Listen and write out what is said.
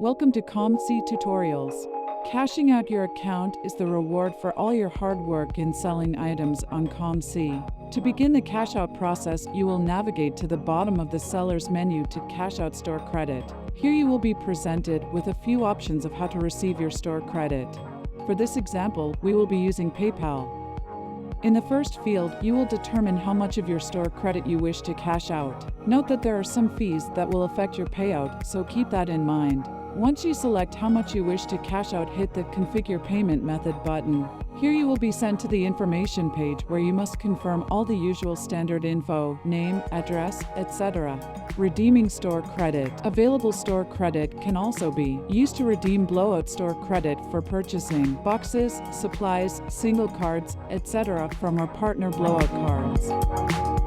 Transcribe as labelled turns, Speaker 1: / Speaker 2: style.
Speaker 1: Welcome to COMC Tutorials. Cashing out your account is the reward for all your hard work in selling items on COMC. To begin the cash out process, you will navigate to the bottom of the seller's menu to cash out store credit. Here you will be presented with a few options of how to receive your store credit. For this example, we will be using PayPal. In the first field, you will determine how much of your store credit you wish to cash out. Note that there are some fees that will affect your payout, so keep that in mind. Once you select how much you wish to cash out, hit the Configure Payment Method button. Here you will be sent to the information page where you must confirm all the usual standard info, name, address, etc. Redeeming store credit. Available store credit can also be used to redeem blowout store credit for purchasing boxes, supplies, single cards, etc. from our partner Blowout Cards.